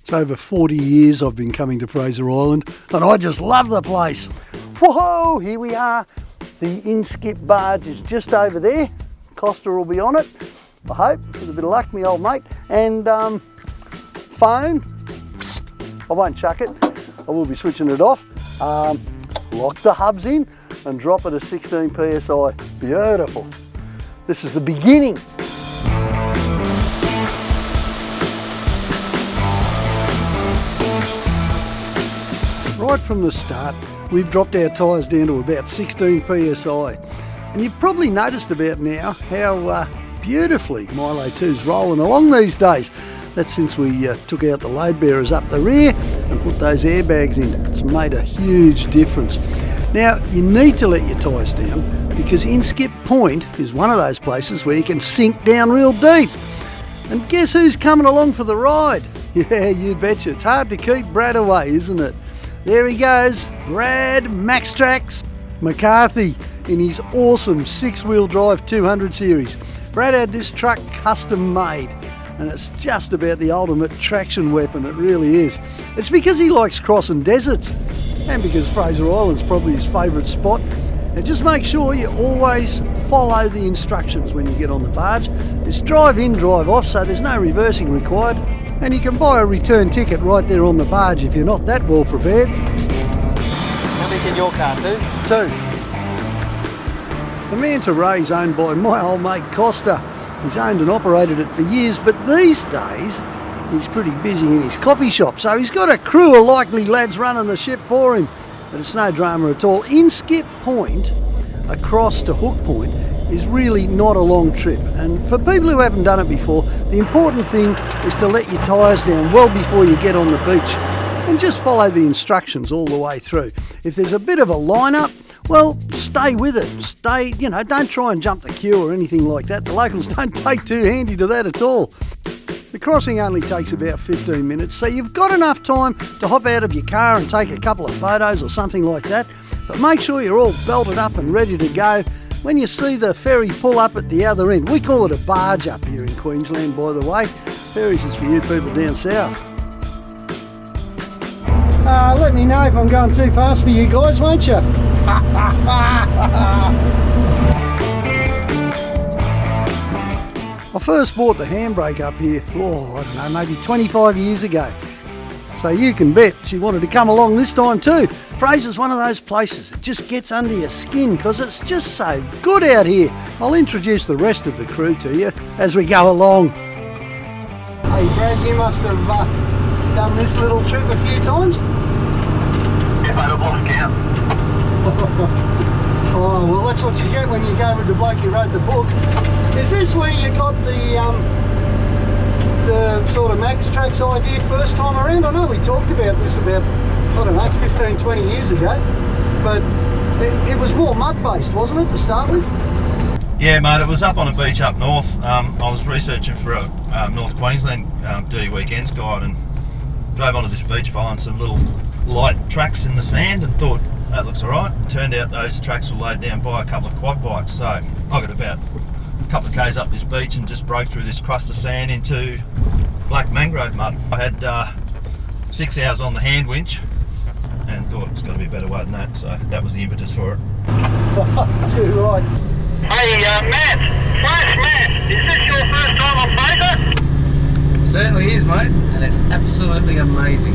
It's over 40 years I've been coming to Fraser Island and I just love the place. Whoa, here we are. The in-skip barge is just over there. Costa will be on it, I hope, with a bit of luck, my old mate. And phone, psst, I won't chuck it. I will be switching it off. Lock the hubs in and drop it at 16 PSI. Beautiful. This is the beginning. Right from the start, we've dropped our tyres down to about 16 PSI. And you've probably noticed about now how beautifully Milo 2's rolling along these days. That's since we took out the load bearers up the rear and put those airbags in. It's made a huge difference. Now, you need to let your tyres down because in-skip point is one of those places where you can sink down real deep. And guess who's coming along for the ride? Yeah, you betcha. It's hard to keep Brad away, isn't it? There he goes, Brad MAXTRAX McCarthy in his awesome 6-wheel drive 200 series. Brad had this truck custom made and it's just about the ultimate traction weapon, it really is. It's because he likes crossing deserts and because Fraser Island's probably his favourite spot. And just make sure you always follow the instructions when you get on the barge. It's drive in, drive off, so there's no reversing required. And you can buy a return ticket right there on the barge if you're not that well prepared. How many's in your car, Two? Two. The Manta Ray's owned by my old mate Costa. He's owned and operated it for years, but these days he's pretty busy in his coffee shop, so he's got a crew of likely lads running the ship for him. But it's no drama at all. In-skip point across to Hook Point is really not a long trip, and for people who haven't done it before, the important thing is to let your tyres down well before you get on the beach and just follow the instructions all the way through. If there's a bit of a line-up, well, stay with it. Don't try and jump the queue or anything like that. The locals don't take too handy to that at all. The crossing only takes about 15 minutes, so you've got enough time to hop out of your car and take a couple of photos or something like that, but make sure you're all belted up and ready to go when you see the ferry pull up at the other end. We call it a barge up here in Queensland, by the way. Ferries is for you people down south. Let me know if I'm going too fast for you guys, won't you? I first bought the handbrake up here, I don't know, maybe 25 years ago. So you can bet she wanted to come along this time too. Fraser's one of those places that just gets under your skin because it's just so good out here. I'll introduce the rest of the crew to you as we go along. Hey Brad, you must have done this little trip a few times? Yeah, mate, I've lost count. Oh, well that's what you get when you go with the bloke who wrote the book. Is this where you got the sort of MAXTRAX idea first time around? I know we talked about this about, 15, 20 years ago, but it was more mud-based, wasn't it, to start with? Yeah, mate, it was up on a beach up north. I was researching for a North Queensland Dirty Weekends guide and drove onto this beach following some little light tracks in the sand and thought, that looks alright. Turned out those tracks were laid down by a couple of quad bikes, so I got about a couple of k's up this beach and just broke through this crust of sand into black mangrove mud. I had 6 hours on the hand winch and thought it's got to be a better way than that, so that was the impetus for it. Too right. Hey, Matt, Flash Matt, is this your first time on Fraser? It certainly is, mate, and it's absolutely amazing.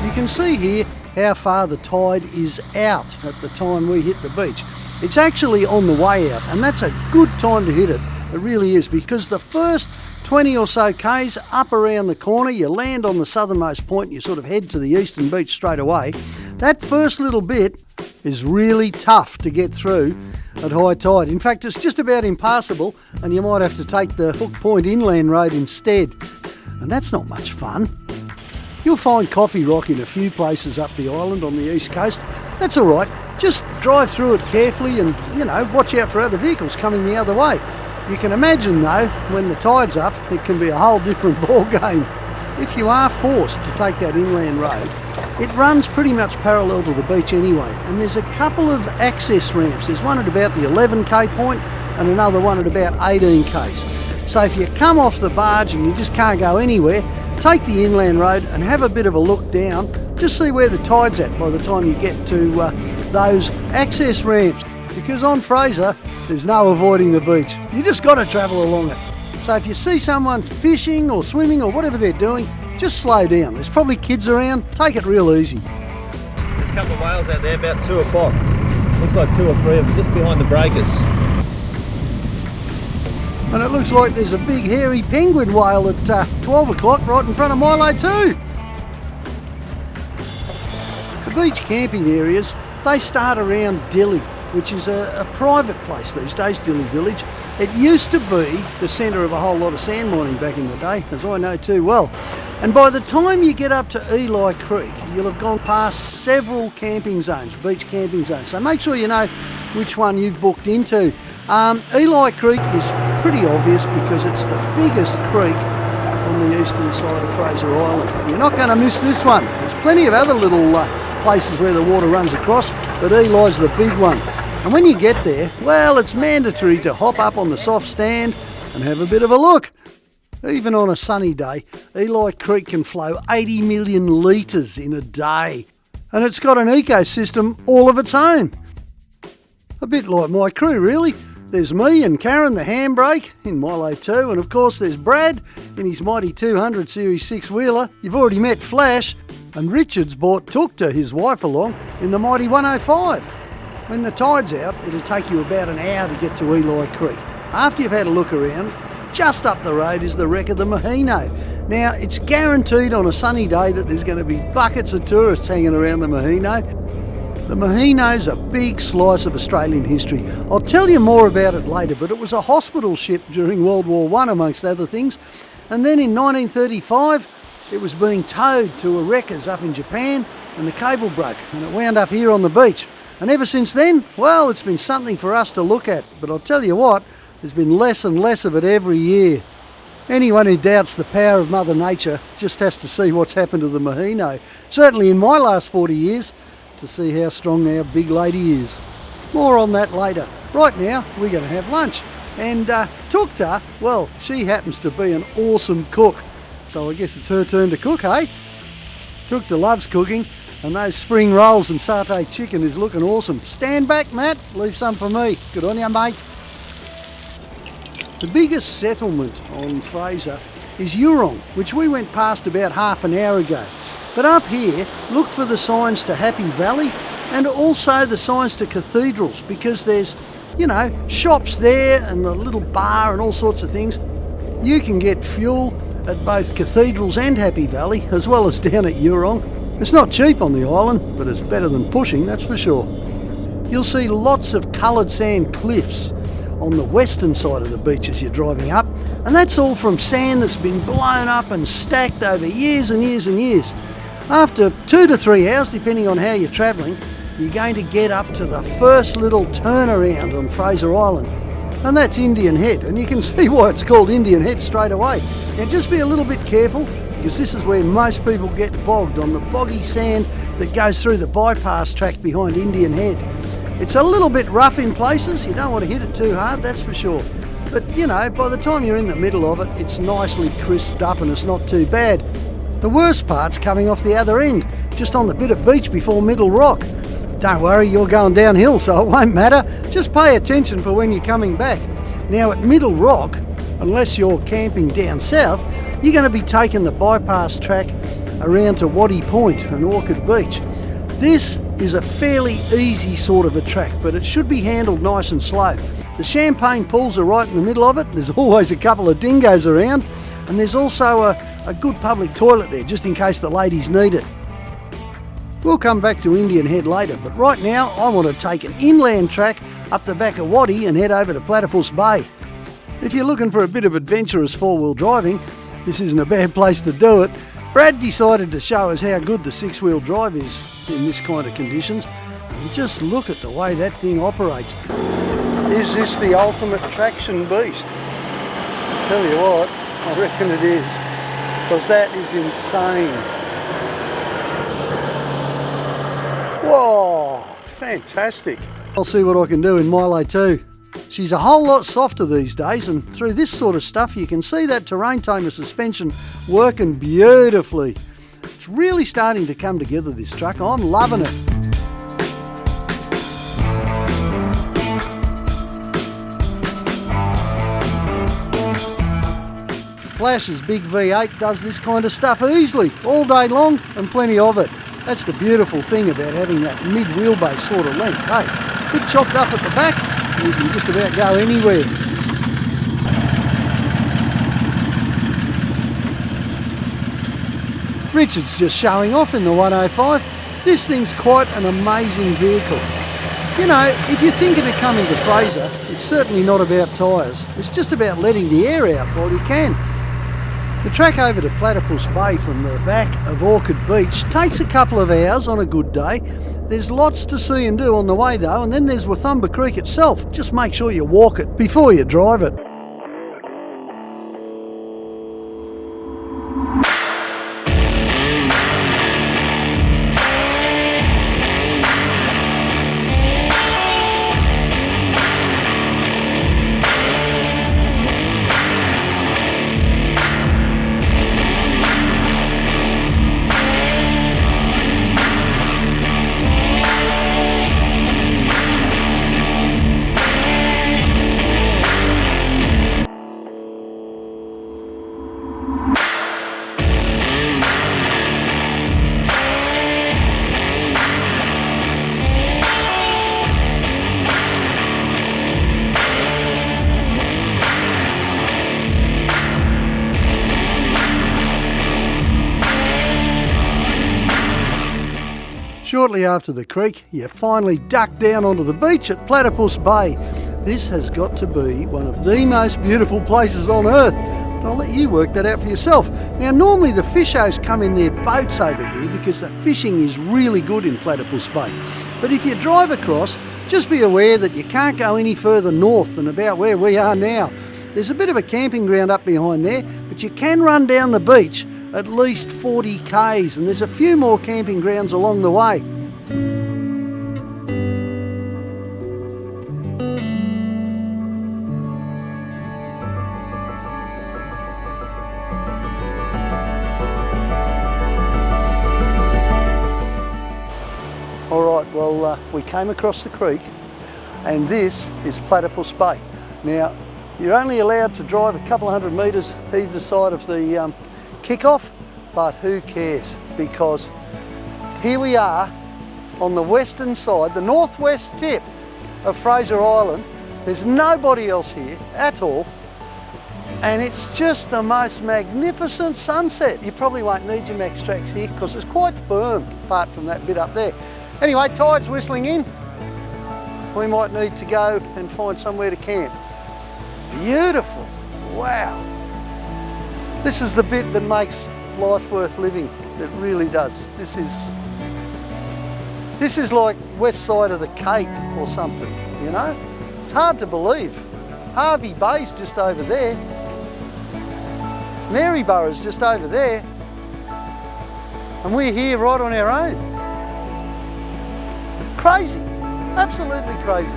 You can see here how far the tide is out at the time we hit the beach. It's actually on the way out, and that's a good time to hit it. It really is, because the first 20 or so k's up around the corner, you land on the southernmost point and you sort of head to the eastern beach straight away. That first little bit is really tough to get through, at high tide. In fact, it's just about impassable, and you might have to take the Hook Point inland road instead. And that's not much fun. You'll find Coffee Rock in a few places up the island on the east coast. That's all right. Just drive through it carefully and, watch out for other vehicles coming the other way. You can imagine, though, when the tide's up, it can be a whole different ball game. If you are forced to take that inland road, it runs pretty much parallel to the beach anyway, and there's a couple of access ramps. There's one at about the 11k point and another one at about 18k's. So if you come off the barge and you just can't go anywhere, take the inland road and have a bit of a look down. Just see where the tide's at by the time you get to those access ramps. Because on Fraser, there's no avoiding the beach. You just got to travel along it. So if you see someone fishing or swimming or whatever they're doing, just slow down. There's probably kids around. Take it real easy. There's a couple of whales out there about 2 o'clock. Looks like 2 or 3 of them just behind the breakers. And it looks like there's a big hairy penguin whale at 12 o'clock right in front of Milo too. The beach camping areas, they start around Dilly, which is a private place these days, Dilly Village. It used to be the centre of a whole lot of sand mining back in the day, as I know too well. And by the time you get up to Eli Creek, you'll have gone past several camping zones, beach camping zones. So make sure you know which one you've booked into. Eli Creek is pretty obvious because it's the biggest creek on the eastern side of Fraser Island. You're not going to miss this one. There's plenty of other little places where the water runs across, but Eli's the big one. And when you get there, well, it's mandatory to hop up on the soft stand and have a bit of a look. Even on a sunny day, Eli Creek can flow 80 million litres in a day. And it's got an ecosystem all of its own. A bit like my crew, really. There's me and Karen, the handbrake, in Milo 2, and of course there's Brad in his mighty 200 Series 6-wheeler. You've already met Flash, and Richard's brought Tukta, his wife, along in the mighty 105. When the tide's out, it'll take you about an hour to get to Eli Creek. After you've had a look around, just up the road is the wreck of the Maheno. Now, it's guaranteed on a sunny day that there's going to be buckets of tourists hanging around the Maheno. The Maheno's a big slice of Australian history. I'll tell you more about it later, but it was a hospital ship during World War I, amongst other things. And then in 1935, it was being towed to a wreckers up in Japan, and the cable broke, and it wound up here on the beach. And ever since then, well, it's been something for us to look at. But I'll tell you what, there's been less and less of it every year. Anyone who doubts the power of Mother Nature just has to see what's happened to the Maheno. Certainly in my last 40 years, to see how strong our big lady is. More on that later. Right now, we're going to have lunch. And Tukta, well, she happens to be an awesome cook. So I guess it's her turn to cook, hey? Tukta loves cooking, and those spring rolls and satay chicken is looking awesome. Stand back, Matt. Leave some for me. Good on you, mate. The biggest settlement on Fraser is Eurong, which we went past about half an hour ago. But up here, look for the signs to Happy Valley and also the signs to cathedrals, because there's, shops there and a little bar and all sorts of things. You can get fuel at both cathedrals and Happy Valley, as well as down at Eurong. It's not cheap on the island, but it's better than pushing, that's for sure. You'll see lots of coloured sand cliffs on the western side of the beach as you're driving up, and that's all from sand that's been blown up and stacked over years and years and years. After 2 to 3 hours, depending on how you're travelling, you're going to get up to the first little turnaround on Fraser Island, and that's Indian Head, and you can see why it's called Indian Head straight away. Now just be a little bit careful, because this is where most people get bogged, on the boggy sand that goes through the bypass track behind Indian Head. It's a little bit rough in places, you don't want to hit it too hard, that's for sure. But by the time you're in the middle of it, it's nicely crisped up and it's not too bad. The worst part's coming off the other end, just on the bit of beach before Middle Rock. Don't worry, you're going downhill, so it won't matter. Just pay attention for when you're coming back. Now at Middle Rock, unless you're camping down south, you're going to be taking the bypass track around to Waddy Point and Orchid Beach. This is a fairly easy sort of a track, but it should be handled nice and slow. The champagne pools are right in the middle of it. There's always a couple of dingoes around, and there's also a good public toilet there, just in case the ladies need it. We'll come back to Indian Head later, but right now I want to take an inland track up the back of Waddy and head over to Platypus Bay. If you're looking for a bit of adventurous four-wheel driving, this isn't a bad place to do it. Brad decided to show us how good the six-wheel drive is in this kind of conditions. And just look at the way that thing operates. Is this the ultimate traction beast? I tell you what, I reckon it is, because that is insane. Whoa, fantastic. I'll see what I can do in Milo 2. She's a whole lot softer these days, and through this sort of stuff you can see that terrain tamer suspension working beautifully. It's really starting to come together, this truck. I'm loving it. Flash's big V8 does this kind of stuff easily, all day long, and plenty of it. That's the beautiful thing about having that mid-wheelbase sort of length. Hey, a bit chopped up at the back, and you can just about go anywhere. Richard's just showing off in the 105. This thing's quite an amazing vehicle. You know, if you're thinking of coming to Fraser, it's certainly not about tyres. It's just about letting the air out while you can. The track over to Platypus Bay from the back of Orchid Beach takes a couple of hours on a good day. There's lots to see and do on the way though, and then there's Wathumba Creek itself. Just make sure you walk it before you drive it. Shortly after the creek, you finally duck down onto the beach at Platypus Bay. This has got to be one of the most beautiful places on earth, but I'll let you work that out for yourself. Now, normally the fishers come in their boats over here because the fishing is really good in Platypus Bay. But if you drive across, just be aware that you can't go any further north than about where we are now. There's a bit of a camping ground up behind there, but you can run down the beach at least 40 k's, and there's a few more camping grounds along the way. Alright, well we came across the creek and this is Platypus Bay. Now you're only allowed to drive a couple of 100 metres either side of the kick-off, but who cares, because here we are on the western side, the northwest tip of Fraser Island. There's nobody else here at all, and it's just the most magnificent sunset. You probably won't need your MAXTRAX here because it's quite firm apart from that bit up there. Anyway, tide's whistling in. We might need to go and find somewhere to camp. Beautiful, wow. This is the bit that makes life worth living. It really does. This is like west side of the Cape or something, you know? It's hard to believe. Harvey Bay's just over there. Maryborough's just over there. And we're here right on our own. Crazy, absolutely crazy.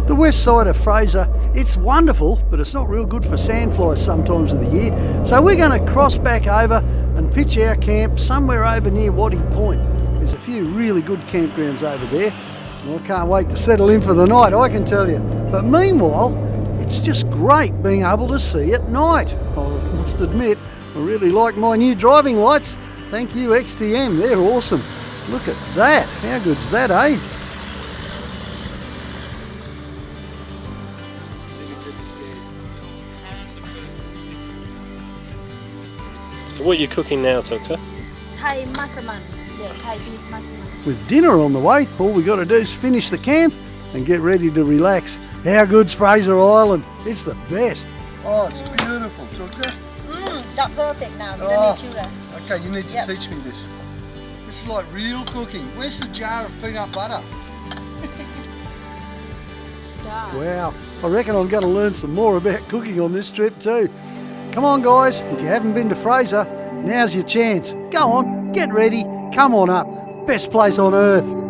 The west side of Fraser, it's wonderful, but it's not real good for sandflies sometimes of the year. So we're going to cross back over and pitch our camp somewhere over near Waddy Point. There's a few really good campgrounds over there. And I can't wait to settle in for the night, I can tell you. But meanwhile, it's just great being able to see at night. I must admit, I really like my new driving lights. Thank you, XTM. They're awesome. Look at that. How good's that, eh? So what are you cooking now, Tukta? Thai masaman. Yeah, Thai beef masaman. With dinner on the way, all we got to do is finish the camp and get ready to relax. How good's Fraser Island? It's the best. Oh, it's beautiful, Tukta. That's perfect now. We Oh. don't need sugar. Okay, you need to Yep. teach me this. This is like real cooking. Where's the jar of peanut butter? Yeah. Wow, I reckon I'm going to learn some more about cooking on this trip too. Come on guys, if you haven't been to Fraser, now's your chance. Go on, get ready, come on up. Best place on earth.